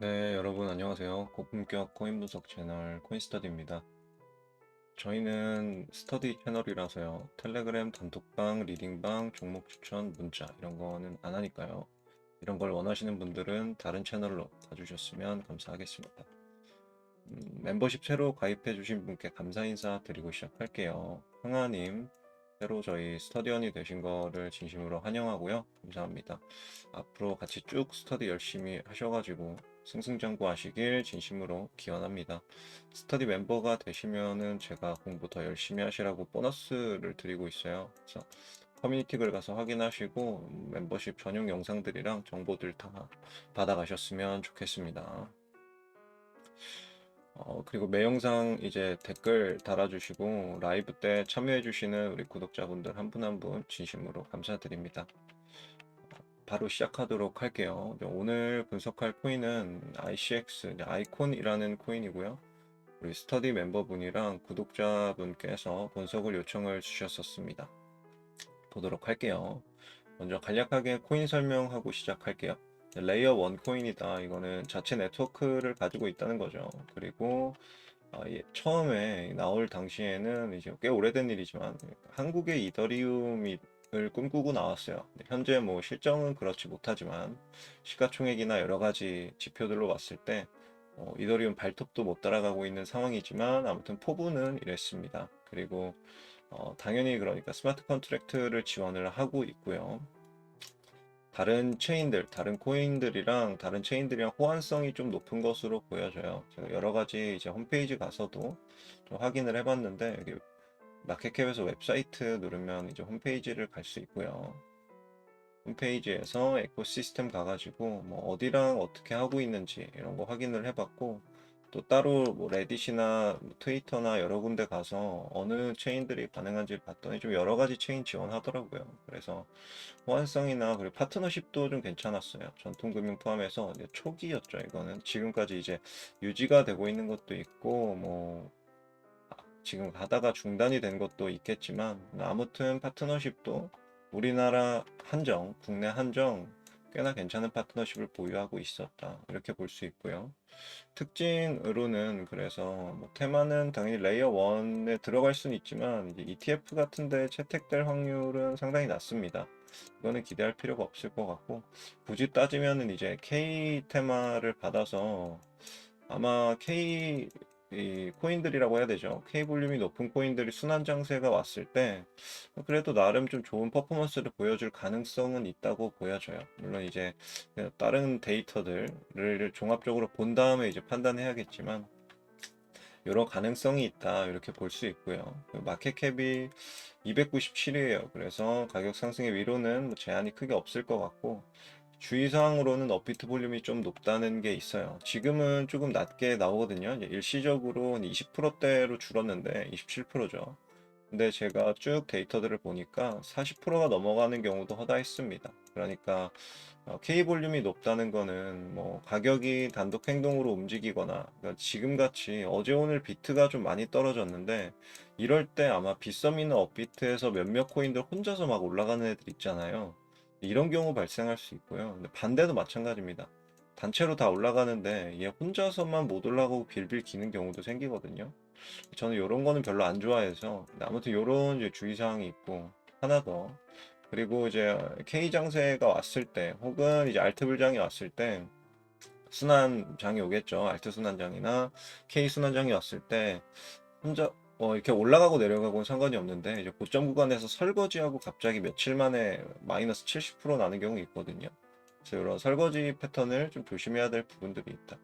네, 여러분 안녕하세요. 고품격 코인 분석 채널 코인스터디입니다. 저희는 스터디 채널이라서요. 텔레그램 단톡방, 리딩방, 종목 추천, 문자 이런 거는 안 하니까요. 이런 걸 원하시는 분들은 다른 채널로 가주셨으면 감사하겠습니다. 멤버십 새로 가입해 주신 분께 감사 인사 드리고 시작할게요. 흥아님, 새로 저희 스터디원이 되신 거를 진심으로 환영하고요. 감사합니다. 앞으로 같이 쭉 스터디 열심히 하셔가지고 승승장구하시길 진심으로 기원합니다. 스터디 멤버가 되시면은 제가 공부 더 열심히 하시라고 보너스를 드리고 있어요. 그래서 커뮤니티 글 가서 확인하시고 멤버십 전용 영상들이랑 정보들 다 받아가셨으면 좋겠습니다. 그리고 매 영상 이제 댓글 달아주시고 라이브 때 참여해주시는 우리 구독자분들 한 분 한 분 진심으로 감사드립니다. 바로 시작하도록 할게요. 오늘 분석할 코인은 ICX, 아이콘이라는 코인이고요. 우리 스터디 멤버분이랑 구독자분께서 분석을 요청을 주셨었습니다. 보도록 할게요. 먼저 간략하게 코인 설명하고 시작할게요. 레이어 1 코인이다. 이거는 자체 네트워크를 가지고 있다는 거죠. 그리고 처음에 나올 당시에는 이제 꽤 오래된 일이지만 한국의 이더리움을 꿈꾸고 나왔어요. 현재 뭐 실정은 그렇지 못하지만 시가총액이나 여러 가지 지표들로 봤을 때 이더리움 발톱도 못 따라가고 있는 상황이지만 아무튼 포부는 이랬습니다. 그리고 당연히 그러니까 스마트 컨트랙트를 지원을 하고 있고요. 다른 체인들, 다른 코인들이랑 다른 체인들이랑 호환성이 좀 높은 것으로 보여져요. 제가 여러 가지 이제 홈페이지 가서도 좀 확인을 해봤는데 여기 마켓캡에서 웹사이트 누르면 이제 홈페이지를 갈 수 있고요. 홈페이지에서 에코시스템 가가지고 뭐 어디랑 어떻게 하고 있는지 이런 거 확인을 해봤고 또 따로 뭐 레딧이나 뭐 트위터나 여러 군데 가서 어느 체인들이 가능한지 봤더니 좀 여러 가지 체인 지원하더라고요. 그래서 호환성이나 그리고 파트너십도 좀 괜찮았어요. 전통금융 포함해서 이제 초기였죠. 이거는 지금까지 이제 유지가 되고 있는 것도 있고 뭐 지금 가다가 중단이 된 것도 있겠지만 아무튼 파트너십도 우리나라 한정, 국내 한정 꽤나 괜찮은 파트너십을 보유하고 있었다. 이렇게 볼 수 있고요. 특징으로는 그래서 뭐 테마는 당연히 레이어 1에 들어갈 수는 있지만 이제 ETF 같은 데 채택될 확률은 상당히 낮습니다. 이거는 기대할 필요가 없을 것 같고 굳이 따지면은 이제 K 테마를 받아서 아마 K 이 코인들이라고 해야 되죠. K 볼륨이 높은 코인들이 순환 장세가 왔을 때 그래도 나름 좀 좋은 퍼포먼스를 보여줄 가능성은 있다고 보여져요. 물론 이제 다른 데이터들을 종합적으로 본 다음에 이제 판단해야겠지만 이런 가능성이 있다 이렇게 볼 수 있고요. 마켓캡이 297이에요. 그래서 가격 상승의 위로는 뭐 제한이 크게 없을 것 같고 주의사항으로는 업비트 볼륨이 좀 높다는 게 있어요. 지금은 조금 낮게 나오거든요. 이제 일시적으로 20%대로 줄었는데 27%죠. 근데 제가 쭉 데이터들을 보니까 40%가 넘어가는 경우도 허다했습니다. 그러니까 K 볼륨이 높다는 거는 뭐 가격이 단독 행동으로 움직이거나 그러니까 지금 같이 어제 오늘 비트가 좀 많이 떨어졌는데 이럴 때 아마 빗썸이나 업비트에서 몇몇 코인들 혼자서 막 올라가는 애들 있잖아요. 이런 경우 발생할 수 있고요. 근데 반대도 마찬가지입니다. 단체로 다 올라가는데 얘 혼자서만 못 올라가고 빌빌 기는 경우도 생기거든요. 저는 이런 거는 별로 안 좋아해서 아무튼 이런 이제 주의사항이 있고 하나 더 그리고 이제 K 장세가 왔을 때 혹은 이제 알트 불장이 왔을 때 순환장이 오겠죠. 알트 순환장이나 K 순환장이 왔을 때 혼자 이렇게 올라가고 내려가고는 상관이 없는데 이제 고점 구간에서 설거지하고 갑자기 며칠 만에 마이너스 70% 나는 경우 있거든요. 그래서 이런 설거지 패턴을 좀 조심해야 될 부분들이 있다.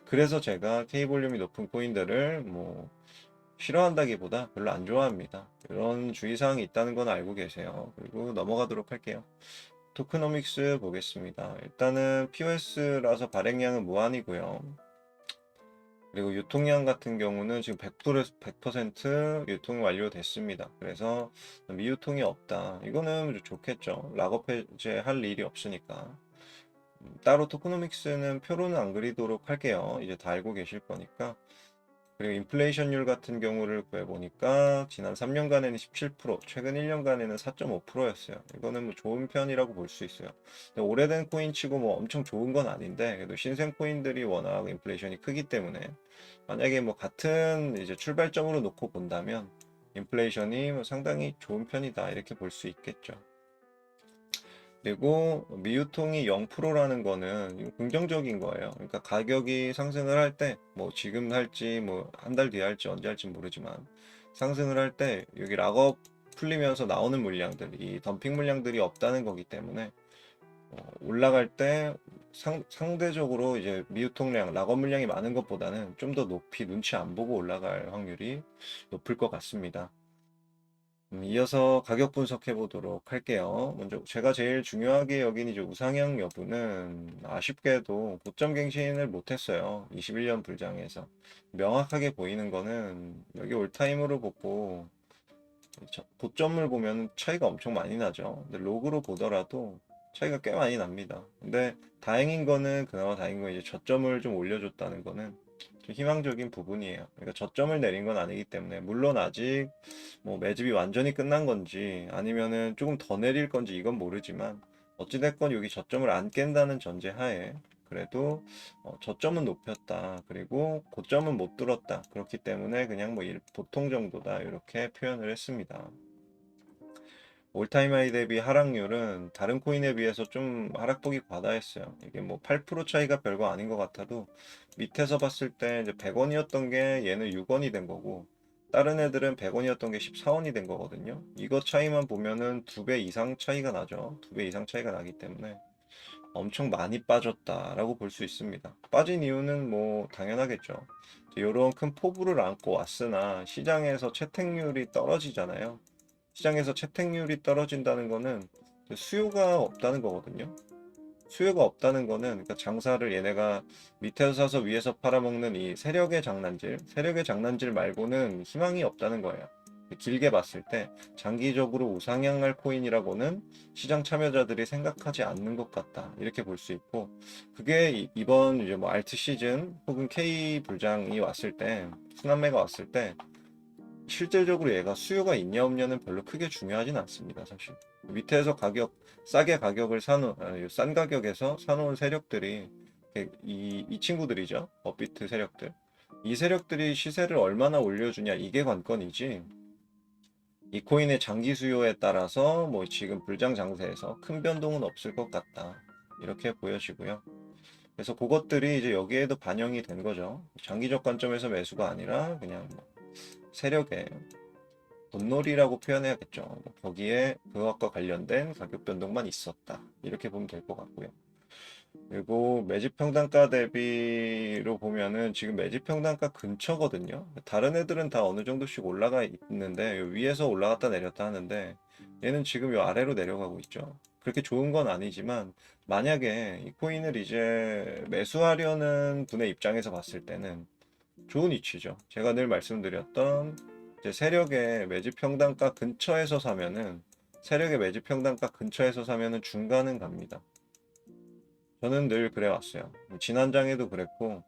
그래서 제가 K 볼륨이 높은 코인들을 뭐 싫어한다기보다 별로 안 좋아합니다. 이런 주의사항이 있다는 건 알고 계세요. 그리고 넘어가도록 할게요. 토크노믹스 보겠습니다. 일단은 POS라서 발행량은 무한이고요. 그리고 유통량 같은 경우는 지금 100% 유통이 완료됐습니다. 그래서 미유통이 없다. 이거는 좋겠죠. 락업 해제할 일이 없으니까. 따로 토크노믹스는 표로는 안 그리도록 할게요. 이제 다 알고 계실 거니까. 그리고 인플레이션율 같은 경우를 구해보니까 지난 3년간에는 17%, 최근 1년간에는 4.5%였어요. 이거는 뭐 좋은 편이라고 볼 수 있어요. 근데 오래된 코인 치고 뭐 엄청 좋은 건 아닌데, 그래도 신생 코인들이 워낙 인플레이션이 크기 때문에 만약에 뭐 같은 이제 출발점으로 놓고 본다면 인플레이션이 뭐 상당히 좋은 편이다 이렇게 볼 수 있겠죠. 그리고 미유통이 0%라는 거는 이거 긍정적인 거예요. 그러니까 가격이 상승을 할 때, 뭐 지금 할지, 뭐 한 달 뒤에 할지, 언제 할지 모르지만, 상승을 할 때 여기 락업 풀리면서 나오는 물량들, 이 덤핑 물량들이 없다는 거기 때문에, 올라갈 때 상대적으로 이제 미유통량, 락업 물량이 많은 것보다는 좀 더 높이 눈치 안 보고 올라갈 확률이 높을 것 같습니다. 이어서 가격 분석해 보도록 할게요. 먼저 제가 제일 중요하게 여긴 이제 우상향 여부는 아쉽게도 고점 갱신을 못했어요. 21년 불장에서. 명확하게 보이는 거는 여기 올타임으로 보고 고점을 보면 차이가 엄청 많이 나죠. 근데 로그로 보더라도 차이가 꽤 많이 납니다. 근데 다행인 거는 그나마 다행인 건 이제 저점을 좀 올려줬다는 거는 좀 희망적인 부분이에요. 그러니까 저점을 내린 건 아니기 때문에 물론 아직 뭐 매집이 완전히 끝난 건지 아니면은 조금 더 내릴 건지 이건 모르지만 어찌됐건 여기 저점을 안 깬다는 전제 하에 그래도 저점은 높였다. 그리고 고점은 못 뚫었다. 그렇기 때문에 그냥 뭐 보통 정도다. 이렇게 표현을 했습니다. 올타임 하이 대비 하락률은 다른 코인에 비해서 좀 하락폭이 과다했어요. 이게 뭐 8% 차이가 별거 아닌 것 같아도 밑에서 봤을 때 이제 100원이었던 게 얘는 6원이 된 거고 다른 애들은 100원이었던 게 14원이 된 거거든요. 이거 차이만 보면은 2배 이상 차이가 나죠. 2배 이상 차이가 나기 때문에 엄청 많이 빠졌다라고 볼 수 있습니다. 빠진 이유는 뭐 당연하겠죠. 이런 큰 포부를 안고 왔으나 시장에서 채택률이 떨어지잖아요. 시장에서 채택률이 떨어진다는 거는 수요가 없다는 거거든요. 수요가 없다는 거는 그러니까 장사를 얘네가 밑에서 사서 위에서 팔아먹는 이 세력의 장난질 말고는 희망이 없다는 거예요. 길게 봤을 때 장기적으로 우상향할 코인이라고는 시장 참여자들이 생각하지 않는 것 같다. 이렇게 볼 수 있고 그게 이번 이제 뭐 알트 시즌 혹은 K 불장이 왔을 때 순환매가 왔을 때 실질적으로 얘가 수요가 있냐 없냐는 별로 크게 중요하진 않습니다, 사실. 밑에서 싸게 가격을 싼 가격에서 사놓은 세력들이, 이 친구들이죠. 업비트 세력들. 이 세력들이 시세를 얼마나 올려주냐, 이게 관건이지. 이 코인의 장기 수요에 따라서 뭐 지금 불장 장세에서 큰 변동은 없을 것 같다. 이렇게 보여지고요. 그래서 그것들이 이제 여기에도 반영이 된 거죠. 장기적 관점에서 매수가 아니라 그냥 뭐 세력의 돈놀이라고 표현해야겠죠. 거기에 그것과 관련된 가격 변동만 있었다. 이렇게 보면 될 것 같고요. 그리고 매집 평단가 대비로 보면은 지금 매집 평단가 근처거든요. 다른 애들은 다 어느 정도씩 올라가 있는데 위에서 올라갔다 내렸다 하는데 얘는 지금 요 아래로 내려가고 있죠. 그렇게 좋은 건 아니지만 만약에 이 코인을 이제 매수하려는 분의 입장에서 봤을 때는 좋은 위치죠. 제가 늘 말씀드렸던 이제 세력의 매집 평단가 근처에서 사면은 중간은 갑니다. 저는 늘 그래 왔어요. 지난 장에도 그랬고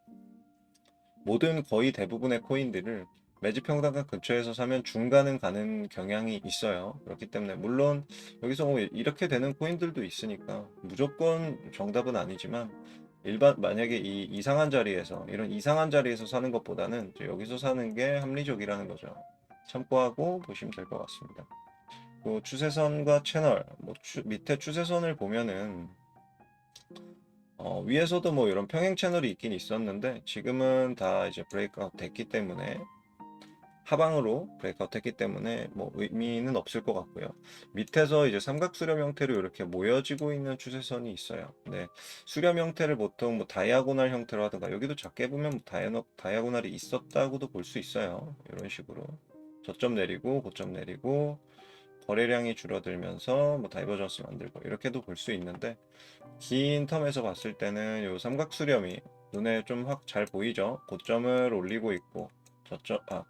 거의 대부분의 코인들을 매집 평단가 근처에서 사면 중간은 가는 경향이 있어요. 그렇기 때문에 물론 여기서 뭐 이렇게 되는 코인들도 있으니까 무조건 정답은 아니지만 만약에 이런 이상한 자리에서 사는 것보다는 이제 여기서 사는 게 합리적이라는 거죠. 참고하고 보시면 될 것 같습니다. 그 추세선과 채널, 밑에 추세선을 보면은 위에서도 뭐 이런 평행 채널이 있긴 있었는데 지금은 다 이제 브레이크아웃 됐기 때문에 하방으로 브레이크아웃 했기 때문에 뭐 의미는 없을 것 같고요. 밑에서 이제 삼각 수렴 형태로 이렇게 모여지고 있는 추세선이 있어요. 네, 수렴 형태를 보통 뭐 다이아고날 형태로 하든가 여기도 작게 보면 다이아고날이 있었다고도 볼 수 있어요. 이런 식으로 저점 내리고 고점 내리고 거래량이 줄어들면서 뭐 다이버전스 만들고 이렇게도 볼 수 있는데 긴 텀에서 봤을 때는 요 삼각 수렴이 눈에 좀 확 잘 보이죠. 고점을 올리고 있고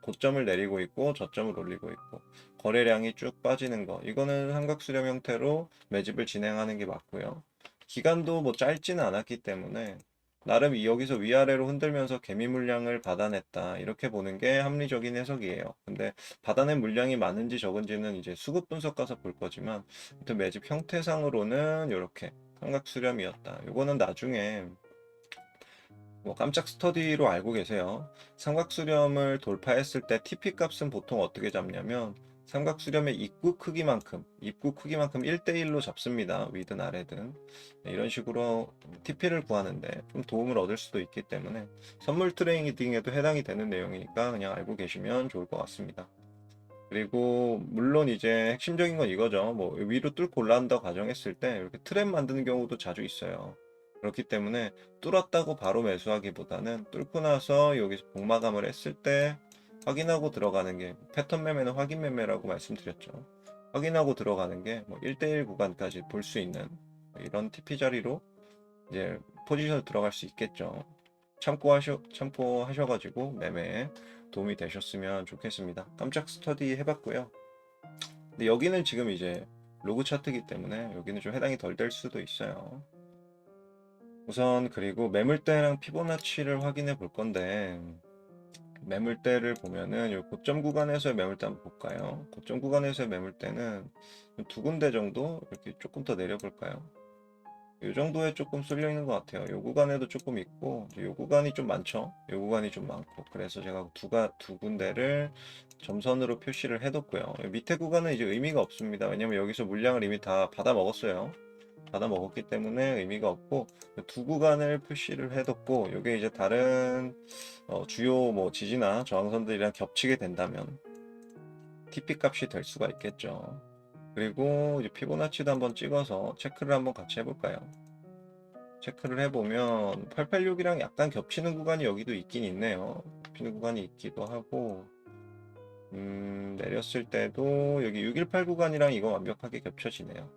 고점을 내리고 있고 저점을 올리고 있고 거래량이 쭉 빠지는 거 이거는 삼각 수렴 형태로 매집을 진행하는 게 맞고요. 기간도 뭐 짧지는 않았기 때문에 나름 여기서 위아래로 흔들면서 개미 물량을 받아냈다. 이렇게 보는 게 합리적인 해석이에요. 근데 받아낸 물량이 많은지 적은지는 이제 수급 분석 가서 볼 거지만, 아무튼 매집 형태상으로는 이렇게 삼각 수렴이었다. 이거는 나중에 뭐 깜짝 스터디로 알고 계세요. 삼각수렴을 돌파했을 때 TP 값은 보통 어떻게 잡냐면 삼각수렴의 입구 크기만큼 1대1로 잡습니다. 위든 아래든. 네, 이런 식으로 TP를 구하는데 좀 도움을 얻을 수도 있기 때문에 선물 트레이딩에도 해당이 되는 내용이니까 그냥 알고 계시면 좋을 것 같습니다. 그리고 물론 이제 핵심적인 건 이거죠. 뭐 위로 뚫고 올라온다고 가정했을 때 이렇게 트랩 만드는 경우도 자주 있어요. 그렇기 때문에 뚫었다고 바로 매수하기보다는 뚫고 나서 여기서 복마감을 했을 때 확인하고 들어가는 게 패턴 매매는 확인 매매라고 말씀드렸죠. 확인하고 들어가는 게 뭐 1대1 구간까지 볼 수 있는 이런 TP 자리로 이제 포지션 들어갈 수 있겠죠. 참고하셔가지고 매매에 도움이 되셨으면 좋겠습니다. 깜짝 스터디 해봤고요. 근데 여기는 지금 이제 로그 차트이기 때문에 여기는 좀 해당이 덜 될 수도 있어요. 우선 그리고 매물대랑 피보나치를 확인해 볼 건데 매물대를 보면은 요 고점 구간에서의 매물대 한번 볼까요? 고점 구간에서의 매물대는 두 군데 정도 이렇게 조금 더 내려볼까요? 이 정도에 조금 쏠려 있는 것 같아요. 요 구간에도 조금 있고, 요 구간이 좀 많죠? 요 구간이 좀 많고. 그래서 제가 두 군데를 점선으로 표시를 해뒀고요. 밑에 구간은 이제 의미가 없습니다. 왜냐면 여기서 물량을 이미 다 받아 먹었어요. 받아 먹었기 때문에 의미가 없고, 두 구간을 표시를 해뒀고, 요게 이제 다른 주요 뭐 지지나 저항선들이랑 겹치게 된다면 TP 값이 될 수가 있겠죠. 그리고 이제 피보나치도 한번 찍어서 체크를 한번 같이 해볼까요? 체크를 해보면 886이랑 약간 겹치는 구간이 여기도 있긴 있네요. 겹치는 구간이 있기도 하고 내렸을 때도 여기 618 구간이랑 이거 완벽하게 겹쳐지네요.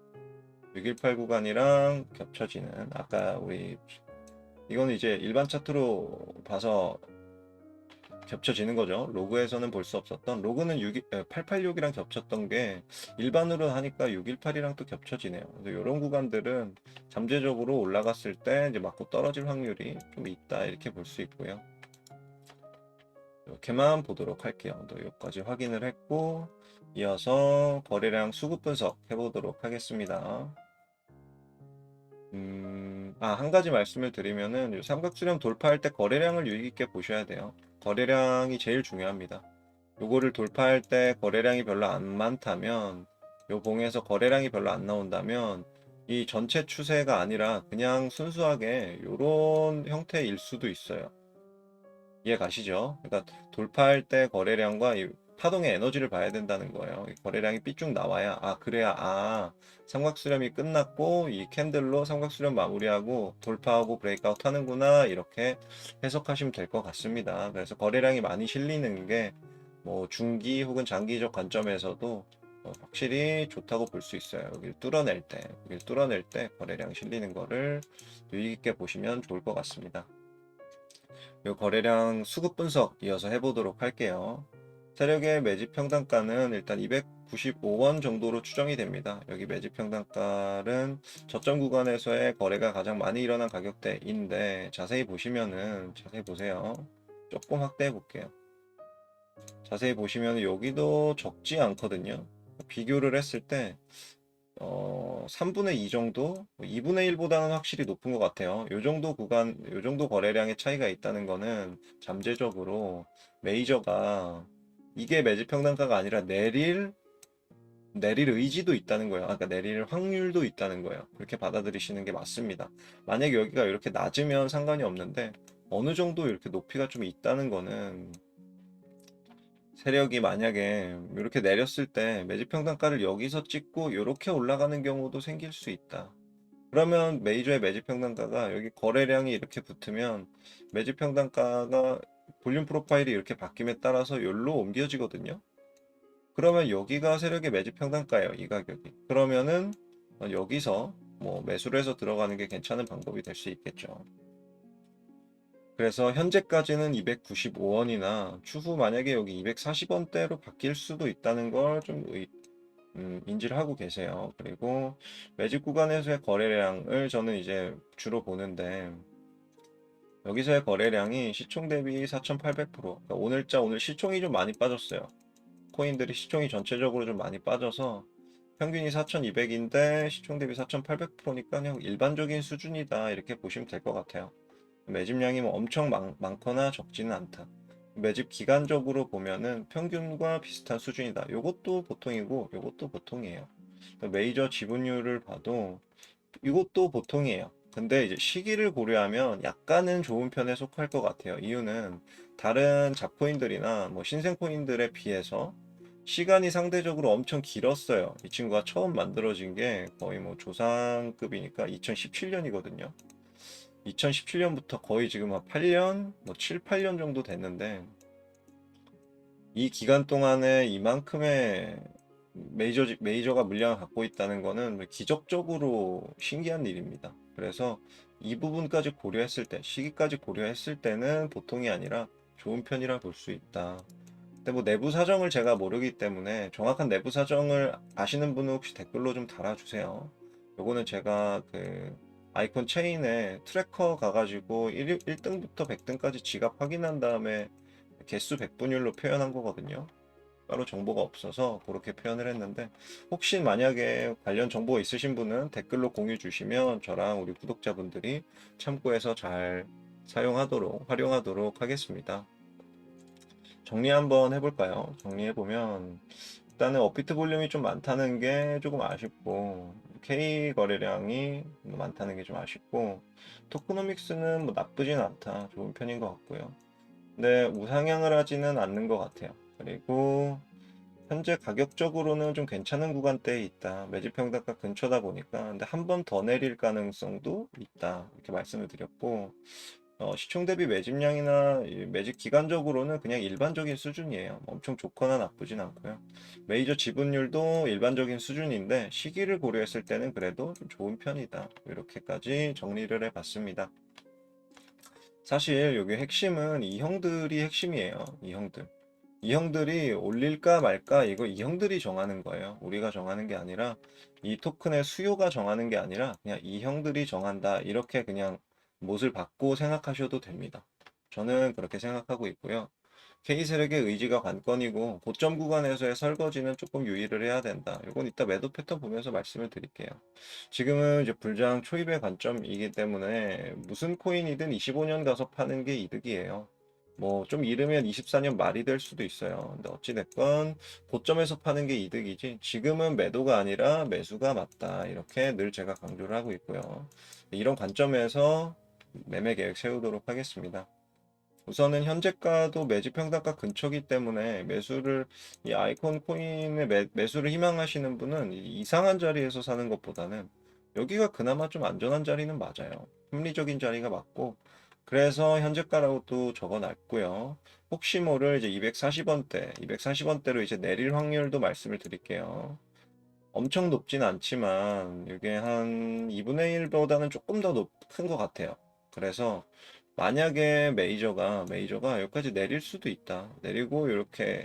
618 구간이랑 겹쳐지는 아까 우리 이거는 이제 일반 차트로 봐서 겹쳐지는 거죠. 로그에서는 볼 수 없었던 로그는 886이랑 겹쳤던 게 일반으로 하니까 618이랑 또 겹쳐지네요. 그래서 이런 구간들은 잠재적으로 올라갔을 때 이제 맞고 떨어질 확률이 좀 있다 이렇게 볼 수 있고요. 이렇게만 보도록 할게요. 여기까지 확인을 했고 이어서 거래량 수급 분석 해보도록 하겠습니다. 한 가지 말씀을 드리면은 삼각수렴 돌파할 때 거래량을 유의 깊게 보셔야 돼요. 거래량이 제일 중요합니다. 요거를 돌파할 때 거래량이 별로 안 많다면 요 봉에서 거래량이 별로 안 나온다면 이 전체 추세가 아니라 그냥 순수하게 요런 형태일 수도 있어요. 이해 가시죠? 그러니까 돌파할 때 거래량과 이 파동의 에너지를 봐야 된다는 거예요. 이 거래량이 삐쭉 나와야 그래야 삼각수렴이 끝났고 이 캔들로 삼각수렴 마무리하고 돌파하고 브레이크아웃 하는구나 이렇게 해석하시면 될 것 같습니다. 그래서 거래량이 많이 실리는 게 뭐 중기 혹은 장기적 관점에서도 확실히 좋다고 볼 수 있어요. 여기를 뚫어낼 때 거래량 실리는 거를 유의 깊게 보시면 좋을 것 같습니다. 이 거래량 수급 분석 이어서 해보도록 할게요. 세력의 매집 평단가는 일단 295원 정도로 추정이 됩니다. 여기 매집 평단가는 저점 구간에서의 거래가 가장 많이 일어난 가격대인데 자세히 보세요. 조금 확대해 볼게요. 자세히 보시면 여기도 적지 않거든요. 비교를 했을 때 3분의 2 정도? 2분의 1보다는 확실히 높은 것 같아요. 요 정도 거래량의 차이가 있다는 거는 잠재적으로 메이저가 이게 매집 평단가가 아니라 내릴 의지도 있다는 거예요. 그러니까 내릴 확률도 있다는 거예요. 그렇게 받아들이시는 게 맞습니다. 만약에 여기가 이렇게 낮으면 상관이 없는데 어느 정도 이렇게 높이가 좀 있다는 거는 세력이 만약에 이렇게 내렸을 때 매집평단가를 여기서 찍고 이렇게 올라가는 경우도 생길 수 있다. 그러면 메이저의 매집평단가가 여기 거래량이 이렇게 붙으면 매집평단가가 볼륨 프로파일이 이렇게 바뀜에 따라서 여기로 옮겨지거든요. 그러면 여기가 세력의 매집평단가예요. 이 가격이. 그러면은 여기서 뭐 매수를 해서 들어가는 게 괜찮은 방법이 될 수 있겠죠. 그래서 현재까지는 295원이나 추후 만약에 여기 240원대로 바뀔 수도 있다는 걸 좀 인지를 하고 계세요. 그리고 매집 구간에서의 거래량을 저는 이제 주로 보는데 여기서의 거래량이 시총 대비 4,800%. 그러니까 오늘 시총이 좀 많이 빠졌어요. 코인들이 시총이 전체적으로 좀 많이 빠져서 평균이 4,200인데 시총 대비 4,800%니까 그냥 일반적인 수준이다 이렇게 보시면 될 것 같아요. 매집량이 뭐 엄청 많거나 적지는 않다. 매집 기간적으로 보면은 평균과 비슷한 수준이다. 요것도 보통이고 요것도 보통이에요. 메이저 지분율을 봐도 이것도 보통이에요. 근데 이제 시기를 고려하면 약간은 좋은 편에 속할 것 같아요. 이유는 다른 잡코인들이나 뭐 신생코인들에 비해서 시간이 상대적으로 엄청 길었어요. 이 친구가 처음 만들어진 게 거의 뭐 조상급이니까 2017년이거든요. 2017년부터 거의 지금 한 8년, 뭐 7, 8년 정도 됐는데 이 기간 동안에 이만큼의 메이저가 물량을 갖고 있다는 거는 기적적으로 신기한 일입니다. 그래서 이 부분까지 고려했을 때, 시기까지 고려했을 때는 보통이 아니라 좋은 편이라 볼 수 있다. 근데 뭐 내부 사정을 제가 모르기 때문에 정확한 내부 사정을 아시는 분은 혹시 댓글로 좀 달아주세요. 요거는 제가 그 아이콘 체인에 트래커 가가지고 1등부터 100등까지 지갑 확인한 다음에 개수 백분율로 표현한 거거든요. 따로 정보가 없어서 그렇게 표현을 했는데 혹시 만약에 관련 정보가 있으신 분은 댓글로 공유 주시면 저랑 우리 구독자분들이 참고해서 잘 사용하도록 활용하도록 하겠습니다. 정리 한번 해볼까요? 정리해보면 일단은 업비트 볼륨이 좀 많다는 게 조금 아쉽고 K 거래량이 많다는 게 좀 아쉽고 토크노믹스는 뭐 나쁘진 않다. 좋은 편인 것 같고요. 근데 우상향을 하지는 않는 것 같아요. 그리고 현재 가격적으로는 좀 괜찮은 구간대에 있다. 매집 평단가 근처다 보니까 근데 한 번 더 내릴 가능성도 있다. 이렇게 말씀을 드렸고 시총 대비 매집량이나 매집 기간적으로는 그냥 일반적인 수준이에요. 엄청 좋거나 나쁘진 않고요. 메이저 지분율도 일반적인 수준인데 시기를 고려했을 때는 그래도 좀 좋은 편이다. 이렇게까지 정리를 해봤습니다. 사실 여기 핵심은 이 형들이 핵심이에요. 이 형들. 이 형들이 올릴까 말까 이거 이 형들이 정하는 거예요. 우리가 정하는 게 아니라 이 토큰의 수요가 정하는 게 아니라 그냥 이 형들이 정한다. 이렇게 그냥 못을 받고 생각하셔도 됩니다. 저는 그렇게 생각하고 있고요. K세력의 의지가 관건이고 고점 구간에서의 설거지는 조금 유의를 해야 된다. 이건 이따 매도 패턴 보면서 말씀을 드릴게요. 지금은 이제 불장 초입의 관점이기 때문에 무슨 코인이든 25년 가서 파는 게 이득이에요. 뭐 좀 이르면 24년 말이 될 수도 있어요. 근데 어찌됐건 고점에서 파는 게 이득이지 지금은 매도가 아니라 매수가 맞다. 이렇게 늘 제가 강조를 하고 있고요. 이런 관점에서 매매 계획 세우도록 하겠습니다. 우선은 현재가도 매집 평단가 근처기 때문에 이 아이콘 코인의 매수를 희망하시는 분은 이상한 자리에서 사는 것보다는 여기가 그나마 좀 안전한 자리는 맞아요. 합리적인 자리가 맞고 그래서 현재가라고 또 적어놨고요. 혹시 모를 이제 240원대로 이제 내릴 확률도 말씀을 드릴게요. 엄청 높진 않지만 이게 한 2분의 1보다는 조금 더 큰 것 같아요. 그래서 만약에 메이저가 여기까지 내릴 수도 있다. 내리고 이렇게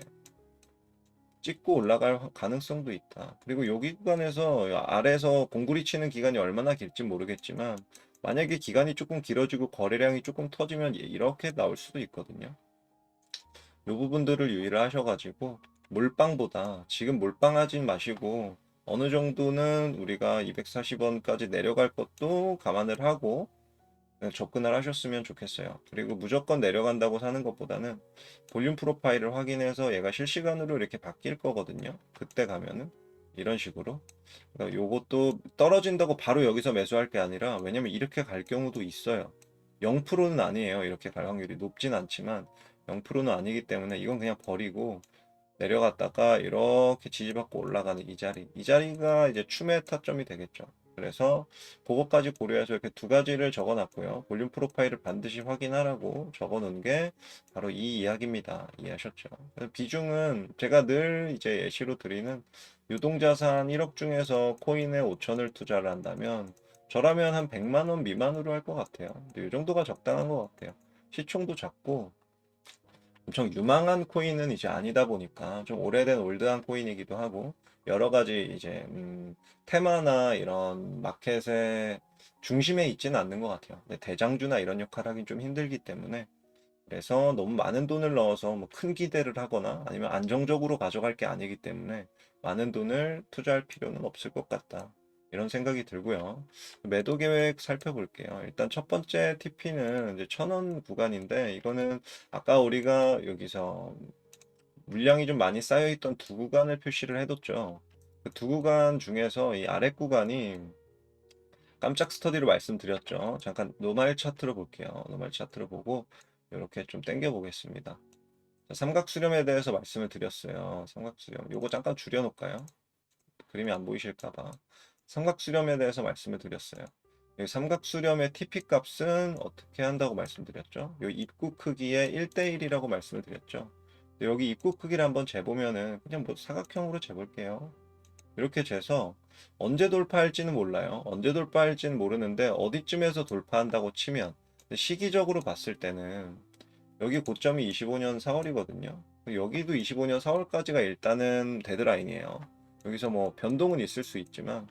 찍고 올라갈 가능성도 있다. 그리고 여기 구간에서 아래에서 공구리 치는 기간이 얼마나 길지 모르겠지만 만약에 기간이 조금 길어지고 거래량이 조금 터지면 이렇게 나올 수도 있거든요. 이 부분들을 유의를 하셔가지고 몰빵보다 지금 몰빵하진 마시고 어느 정도는 우리가 240원까지 내려갈 것도 감안을 하고 접근을 하셨으면 좋겠어요. 그리고 무조건 내려간다고 사는 것보다는 볼륨 프로파일을 확인해서 얘가 실시간으로 이렇게 바뀔 거거든요. 그때 가면은 이런 식으로. 그러니까 요것도 떨어진다고 바로 여기서 매수할 게 아니라 왜냐면 이렇게 갈 경우도 있어요. 0%는 아니에요. 이렇게 갈 확률이 높진 않지만 0%는 아니기 때문에 이건 그냥 버리고 내려갔다가 이렇게 지지받고 올라가는 이 자리가 이제 춤의 타점이 되겠죠. 그래서 그것까지 고려해서 이렇게 두 가지를 적어 놨고요. 볼륨 프로파일을 반드시 확인하라고 적어 놓은 게 바로 이 이야기입니다. 이해하셨죠? 비중은 제가 늘 이제 예시로 드리는 유동자산 1억 중에서 코인에 5천을 투자를 한다면 저라면 한 100만 원 미만으로 할 것 같아요. 근데 이 정도가 적당한 것 같아요. 시총도 작고 엄청 유망한 코인은 이제 아니다 보니까 좀 오래된 올드한 코인이기도 하고 여러 가지 이제 테마나 이런 마켓의 중심에 있지는 않는 것 같아요. 근데 대장주나 이런 역할 하긴 좀 힘들기 때문에 그래서 너무 많은 돈을 넣어서 뭐 큰 기대를 하거나 아니면 안정적으로 가져갈 게 아니기 때문에 많은 돈을 투자할 필요는 없을 것 같다. 이런 생각이 들고요. 매도 계획 살펴볼게요. 일단 첫 번째 TP는 이제 1,000원 구간인데 이거는 아까 우리가 여기서 물량이 좀 많이 쌓여 있던 두 구간을 표시를 해뒀죠. 그 두 구간 중에서 이 아래 구간이 깜짝 스터디로 말씀드렸죠. 잠깐 노말 차트로 볼게요. 노말 차트로 보고 이렇게 좀 당겨 보겠습니다. 삼각 수렴에 대해서 말씀을 드렸어요. 삼각 수렴. 요거 잠깐 줄여 놓을까요? 그림이 안 보이실까 봐. 삼각 수렴에 대해서 말씀을 드렸어요. 여기 삼각 수렴의 TP 값은 어떻게 한다고 말씀드렸죠? 요 입구 크기의 1대1이라고 말씀을 드렸죠. 여기 입구 크기를 한번 재보면은 그냥 뭐 사각형으로 재볼게요. 이렇게 재서 언제 돌파할지는 몰라요. 언제 돌파할지는 모르는데 어디쯤에서 돌파한다고 치면 시기적으로 봤을 때는 여기 고점이 25년 4월이거든요. 여기도 25년 4월까지가 일단은 데드라인이에요. 여기서 뭐 변동은 있을 수 있지만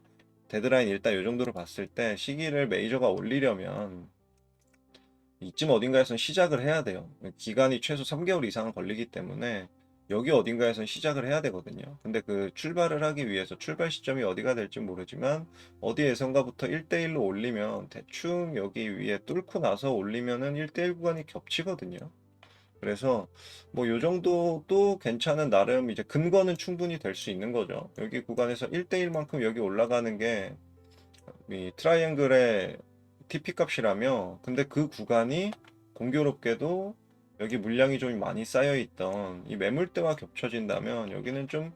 데드라인 일단 이 정도로 봤을 때 시기를 메이저가 올리려면 이쯤 어딘가에선 시작을 해야 돼요. 기간이 최소 3개월 이상은 걸리기 때문에 여기 어딘가에선 시작을 해야 되거든요. 근데 그 출발을 하기 위해서 출발 시점이 어디가 될지 모르지만 어디에선가부터 1대1로 올리면 대충 여기 위에 뚫고 나서 올리면은 1대1 구간이 겹치거든요. 그래서 뭐 요 정도도 괜찮은 나름 이제 근거는 충분히 될 수 있는 거죠. 여기 구간에서 1대1만큼 여기 올라가는 게 이 트라이앵글의 TP 값이라며 근데 그 구간이 공교롭게도 여기 물량이 좀 많이 쌓여 있던 이 매물대와 겹쳐진다면 여기는 좀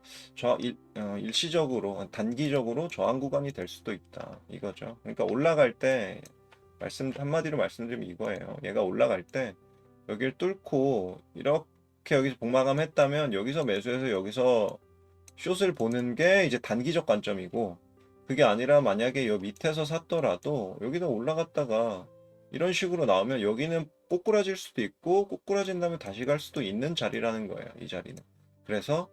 일시적으로 단기적으로 저항 구간이 될 수도 있다 이거죠. 그러니까 올라갈 때 한마디로 말씀드리면 이거예요. 얘가 올라갈 때 여기를 뚫고 이렇게 여기서 복마감했다면 여기서 매수해서 여기서 숏을 보는 게 이제 단기적 관점이고 그게 아니라 만약에 여 밑에서 샀더라도 여기다 올라갔다가 이런 식으로 나오면 여기는 꼬꾸라질 수도 있고 꼬꾸라진 다음에 다시 갈 수도 있는 자리라는 거예요. 이 자리는. 그래서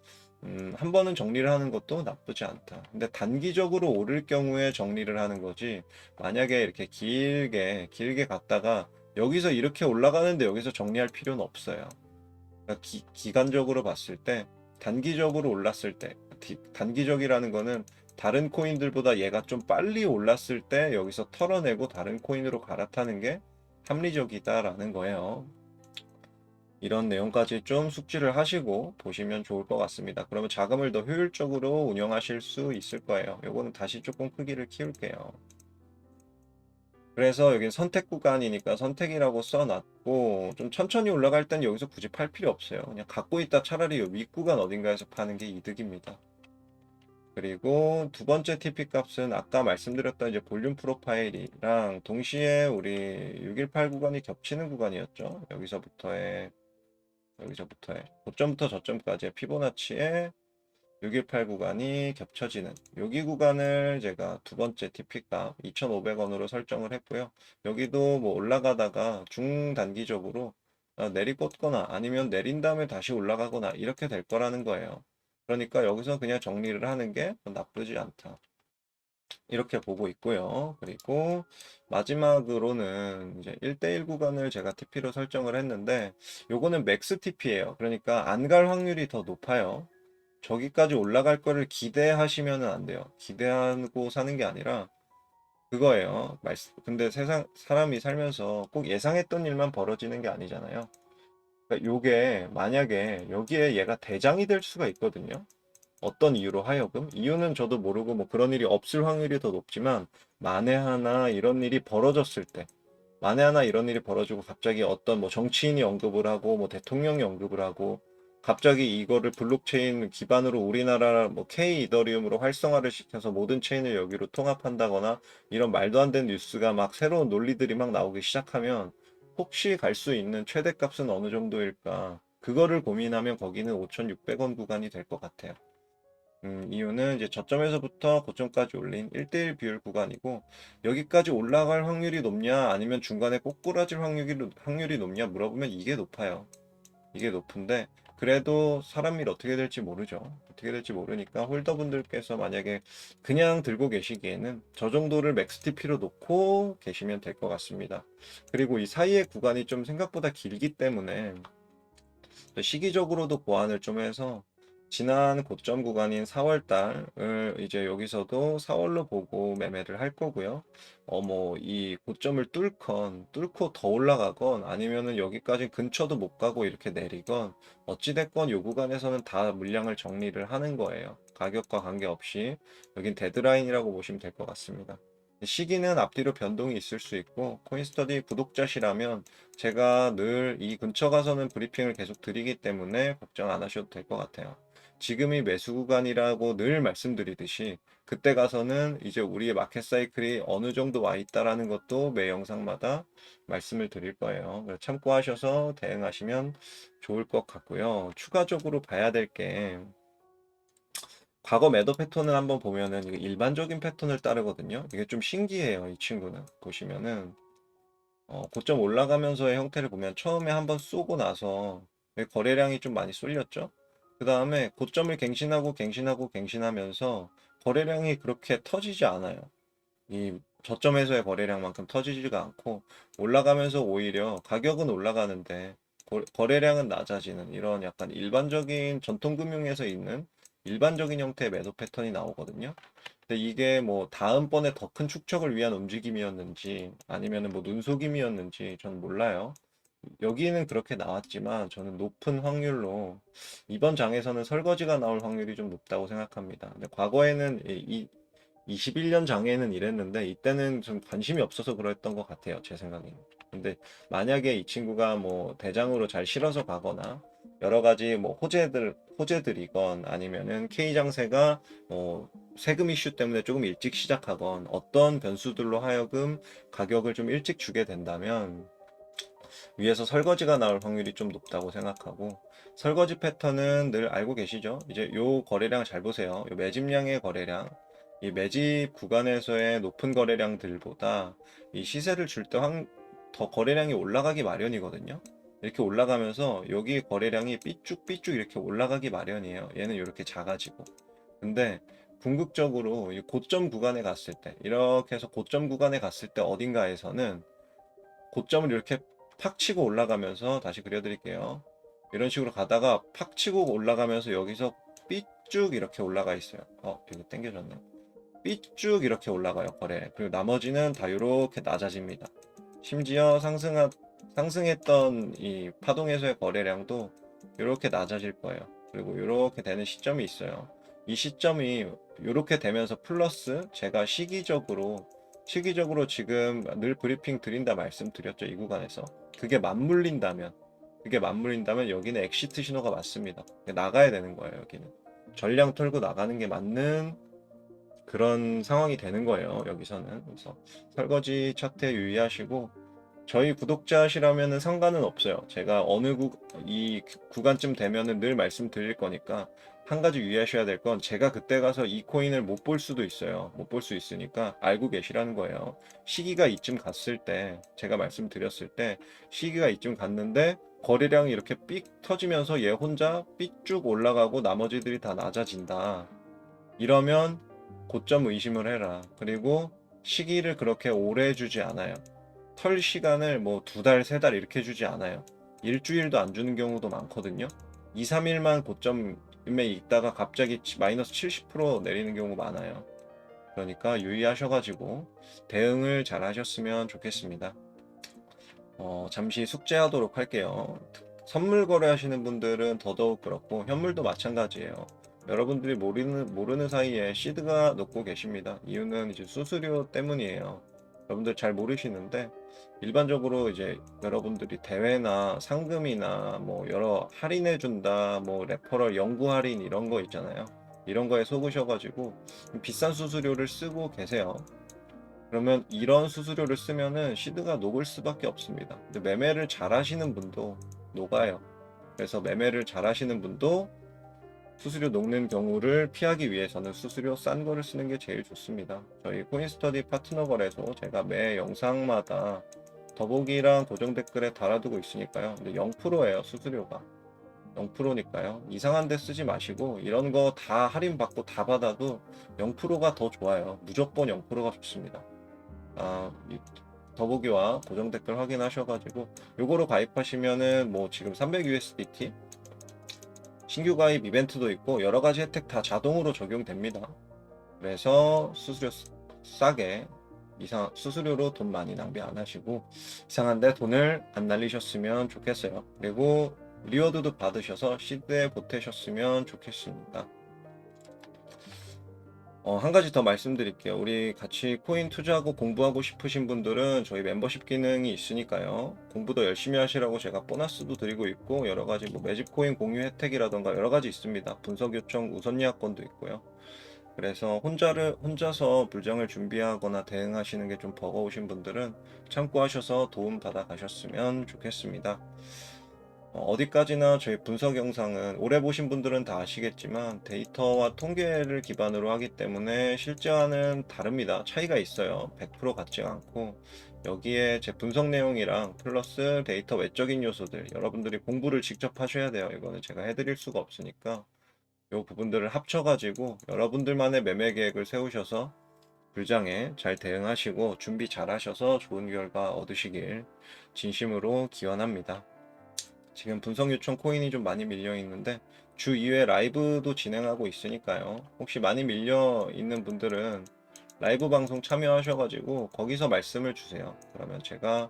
한 번은 정리를 하는 것도 나쁘지 않다. 근데 단기적으로 오를 경우에 정리를 하는 거지 만약에 이렇게 길게 갔다가 여기서 이렇게 올라가는데 여기서 정리할 필요는 없어요. 그러니까 기간적으로 봤을 때 단기적으로 올랐을 때 단기적이라는 거는 다른 코인들보다 얘가 좀 빨리 올랐을 때 여기서 털어내고 다른 코인으로 갈아타는 게 합리적이다라는 거예요. 이런 내용까지 좀 숙지를 하시고 보시면 좋을 것 같습니다. 그러면 자금을 더 효율적으로 운영하실 수 있을 거예요. 요거는 다시 조금 크기를 키울게요. 그래서 여긴 선택 구간이니까 선택이라고 써놨고 좀 천천히 올라갈 땐 여기서 굳이 팔 필요 없어요. 그냥 갖고 있다 차라리 이 윗구간 어딘가에서 파는 게 이득입니다. 그리고 두 번째 TP 값은 아까 말씀드렸던 이제 볼륨 프로파일이랑 동시에 우리 618 구간이 겹치는 구간이었죠. 여기서부터의 고점부터 저점까지의 피보나치의 618 구간이 겹쳐지는 여기 구간을 제가 두 번째 TP값 2,500원으로 설정을 했고요. 여기도 뭐 올라가다가 중단기적으로 내리꽂거나 아니면 내린 다음에 다시 올라가거나 이렇게 될 거라는 거예요. 그러니까 여기서 그냥 정리를 하는 게 나쁘지 않다. 이렇게 보고 있고요. 그리고 마지막으로는 이제 1대1 구간을 제가 TP로 설정을 했는데 요거는 맥스 TP예요. 그러니까 안 갈 확률이 더 높아요. 저기까지 올라갈 거를 기대하시면 안 돼요. 기대하고 사는 게 아니라 그거예요. 근데 사람이 살면서 꼭 예상했던 일만 벌어지는 게 아니잖아요. 그러니까 요게 만약에 여기에 얘가 대장이 될 수가 있거든요. 어떤 이유로 하여금 이유는 저도 모르고 뭐 그런 일이 없을 확률이 더 높지만 만에 하나 이런 일이 벌어졌을 때 만에 하나 이런 일이 벌어지고 갑자기 어떤 뭐 정치인이 언급을 하고 뭐 대통령이 언급을 하고 갑자기 이거를 블록체인 기반으로 우리나라 뭐 K 이더리움으로 활성화를 시켜서 모든 체인을 여기로 통합한다거나 이런 말도 안 되는 뉴스가 막 새로운 논리들이 막 나오기 시작하면 혹시 갈 수 있는 최대값은 어느 정도일까? 그거를 고민하면 거기는 5,600원 구간이 될 것 같아요. 이유는 이제 저점에서부터 고점까지 올린 1대1 비율 구간이고 여기까지 올라갈 확률이 높냐 아니면 중간에 꼬꾸라질 확률이 높냐 물어보면 이게 높아요. 이게 높은데 그래도 사람 일 어떻게 될지 모르죠. 어떻게 될지 모르니까 홀더분들께서 만약에 그냥 들고 계시기에는 저 정도를 맥스 TP로 놓고 계시면 될 것 같습니다. 그리고 이 사이의 구간이 좀 생각보다 길기 때문에 시기적으로도 보완을 좀 해서 지난 고점 구간인 4월 달을 이제 여기서도 4월로 보고 매매를 할 거고요. 뭐 이 고점을 뚫고 더 올라가건 아니면은 여기까지 근처도 못 가고 이렇게 내리건 어찌됐건 요 구간에서는 다 물량을 정리를 하는 거예요. 가격과 관계없이 여긴 데드라인이라고 보시면 될 것 같습니다. 시기는 앞뒤로 변동이 있을 수 있고 코인스터디 구독자시라면 제가 늘 이 근처 가서는 브리핑을 계속 드리기 때문에 걱정 안 하셔도 될 것 같아요. 지금이 매수 구간이라고 늘 말씀드리듯이 그때 가서는 이제 우리의 마켓 사이클이 어느 정도 와 있다라는 것도 매 영상마다 말씀을 드릴 거예요. 그래서 참고하셔서 대응하시면 좋을 것 같고요. 추가적으로 봐야 될 게 과거 매도 패턴을 한번 보면은 이게 일반적인 패턴을 따르거든요. 이게 좀 신기해요. 이 친구는 보시면은 고점 올라가면서의 형태를 보면 처음에 한번 쏘고 나서 거래량이 좀 많이 쏠렸죠. 그 다음에 고점을 갱신하면서 거래량이 그렇게 터지지 않아요. 이 저점에서의 거래량만큼 터지지가 않고 올라가면서 오히려 가격은 올라가는데 거래량은 낮아지는 이런 약간 일반적인 전통금융에서 있는 일반적인 형태의 매도 패턴이 나오거든요. 근데 이게 뭐 다음번에 더 큰 축적을 위한 움직임이었는지 아니면은 뭐 눈속임이었는지 전 몰라요. 여기는 그렇게 나왔지만 저는 높은 확률로 이번 장에서는 설거지가 나올 확률이 좀 높다고 생각합니다. 근데 과거에는 이 21년 장에는 이랬는데 이때는 좀 관심이 없어서 그랬던 것 같아요. 제 생각에는. 근데 만약에 이 친구가 뭐 대장으로 잘 실어서 가거나 여러 가지 뭐 호재들이건 아니면은 K 장세가 뭐 세금 이슈 때문에 조금 일찍 시작하건 어떤 변수들로 하여금 가격을 좀 일찍 주게 된다면 위에서 설거지가 나올 확률이 좀 높다고 생각하고 설거지 패턴은 늘 알고 계시죠? 이제 요 거래량 잘 보세요. 요 매집량의 거래량 이 매집 구간에서의 높은 거래량들보다 이 시세를 줄 때 더 거래량이 올라가기 마련이거든요. 이렇게 올라가면서 여기 거래량이 삐쭉삐쭉 이렇게 올라가기 마련이에요. 얘는 이렇게 작아지고. 근데 궁극적으로 이 고점 구간에 갔을 때 이렇게 해서 고점 구간에 갔을 때 어딘가에서는 고점을 이렇게 팍 치고 올라가면서 다시 그려드릴게요. 이런 식으로 가다가 팍 치고 올라가면서 여기서 삐쭉 이렇게 올라가 있어요. 이거 당겨졌네. 삐쭉 이렇게 올라가요, 거래. 그리고 나머지는 다 이렇게 낮아집니다. 심지어 상승했던 이 파동에서의 거래량도 이렇게 낮아질 거예요. 그리고 이렇게 되는 시점이 있어요. 이 시점이 이렇게 되면서 플러스 제가 시기적으로 지금 늘 브리핑 드린다 말씀드렸죠. 이 구간에서. 그게 맞물린다면 여기는 엑시트 신호가 맞습니다. 나가야 되는 거예요, 여기는. 전량 털고 나가는 게 맞는 그런 상황이 되는 거예요, 여기서는. 그래서 설거지 차트에 유의하시고 저희 구독자시라면은 상관은 없어요. 제가 이 구간쯤 되면은 늘 말씀드릴 거니까 한 가지 유의하셔야 될 건 제가 그때 가서 이 코인을 못 볼 수도 있어요. 못 볼 수 있으니까 알고 계시라는 거예요. 시기가 이쯤 갔을 때 제가 말씀드렸을 때 시기가 이쯤 갔는데 거래량이 이렇게 삑 터지면서 얘 혼자 삐쭉 올라가고 나머지들이 다 낮아진다. 이러면 고점 의심을 해라. 그리고 시기를 그렇게 오래 주지 않아요. 털 시간을 뭐 두 달, 세 달 이렇게 주지 않아요. 일주일도 안 주는 경우도 많거든요. 2, 3일만 고점에 있다가 갑자기 마이너스 70% 내리는 경우 많아요. 그러니까 유의하셔가지고 대응을 잘 하셨으면 좋겠습니다. 잠시 숙제하도록 할게요. 선물 거래하시는 분들은 더더욱 그렇고 현물도 마찬가지예요. 여러분들이 모르는 사이에 시드가 녹고 계십니다. 이유는 이제 수수료 때문이에요. 여러분들 잘 모르시는데 일반적으로 이제 여러분들이 대회나 상금이나 뭐 여러 할인해 준다, 뭐 레퍼럴 연구 할인 이런 거 있잖아요. 이런 거에 속으셔가지고 비싼 수수료를 쓰고 계세요. 그러면 이런 수수료를 쓰면은 시드가 녹을 수밖에 없습니다. 근데 매매를 잘 하시는 분도 녹아요. 그래서 매매를 잘 하시는 분도 수수료 녹는 경우를 피하기 위해서는 수수료 싼 거를 쓰는 게 제일 좋습니다. 저희 코인스터디 파트너 거래소 제가 매 영상마다 더보기랑 고정 댓글에 달아두고 있으니까요. 근데 0%예요, 수수료가. 0%니까요. 이상한 데 쓰지 마시고 이런 거 다 할인받고 다 받아도 0%가 더 좋아요. 무조건 0%가 좋습니다. 더보기와 고정 댓글 확인하셔가지고 요거로 가입하시면은 뭐 지금 300 USDT 신규 가입 이벤트도 있고 여러 가지 혜택 다 자동으로 적용됩니다. 그래서 수수료 싸게 수수료로 돈 많이 낭비 안 하시고 이상한데 돈을 안 날리셨으면 좋겠어요. 그리고 리워드도 받으셔서 시드에 보태셨으면 좋겠습니다. 한 가지 더 말씀드릴게요. 우리 같이 코인 투자하고 공부하고 싶으신 분들은 저희 멤버십 기능이 있으니까요. 공부도 열심히 하시라고 제가 보너스도 드리고 있고 여러 가지 뭐 매집 코인 공유 혜택이라던가 여러 가지 있습니다. 분석 요청 우선 예약권도 있고요. 그래서 혼자서 불장을 준비하거나 대응하시는 게 좀 버거우신 분들은 참고하셔서 도움 받아 가셨으면 좋겠습니다. 어디까지나 저희 분석 영상은 오래 보신 분들은 다 아시겠지만 데이터와 통계를 기반으로 하기 때문에 실제와는 다릅니다. 차이가 있어요. 100% 같지 않고 여기에 제 분석 내용이랑 플러스 데이터 외적인 요소들 여러분들이 공부를 직접 하셔야 돼요. 이거는 제가 해드릴 수가 없으니까 이 부분들을 합쳐가지고 여러분들만의 매매 계획을 세우셔서 불장에 잘 대응하시고 준비 잘 하셔서 좋은 결과 얻으시길 진심으로 기원합니다. 지금 분석 요청 코인이 좀 많이 밀려 있는데 주 2회 라이브도 진행하고 있으니까요. 혹시 많이 밀려 있는 분들은 라이브 방송 참여하셔가지고 거기서 말씀을 주세요. 그러면 제가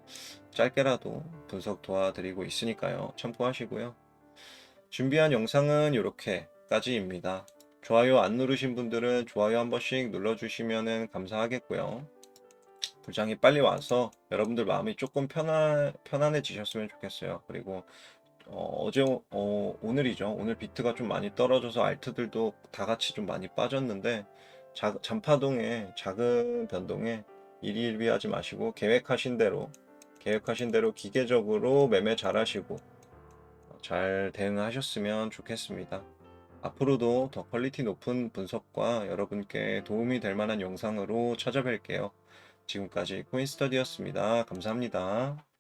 짧게라도 분석 도와드리고 있으니까요. 참고하시고요. 준비한 영상은 이렇게까지입니다. 좋아요 안 누르신 분들은 좋아요 한 번씩 눌러주시면 감사하겠고요. 불장이 빨리 와서 여러분들 마음이 조금 편안해지셨으면 좋겠어요. 그리고 오늘이죠. 오늘 비트가 좀 많이 떨어져서 알트들도 다 같이 좀 많이 빠졌는데 잔파동에 작은 변동에 일희일비하지 마시고 계획하신 대로 기계적으로 매매 잘 하시고 잘 대응하셨으면 좋겠습니다. 앞으로도 더 퀄리티 높은 분석과 여러분께 도움이 될 만한 영상으로 찾아뵐게요. 지금까지 코인스터디였습니다. 감사합니다.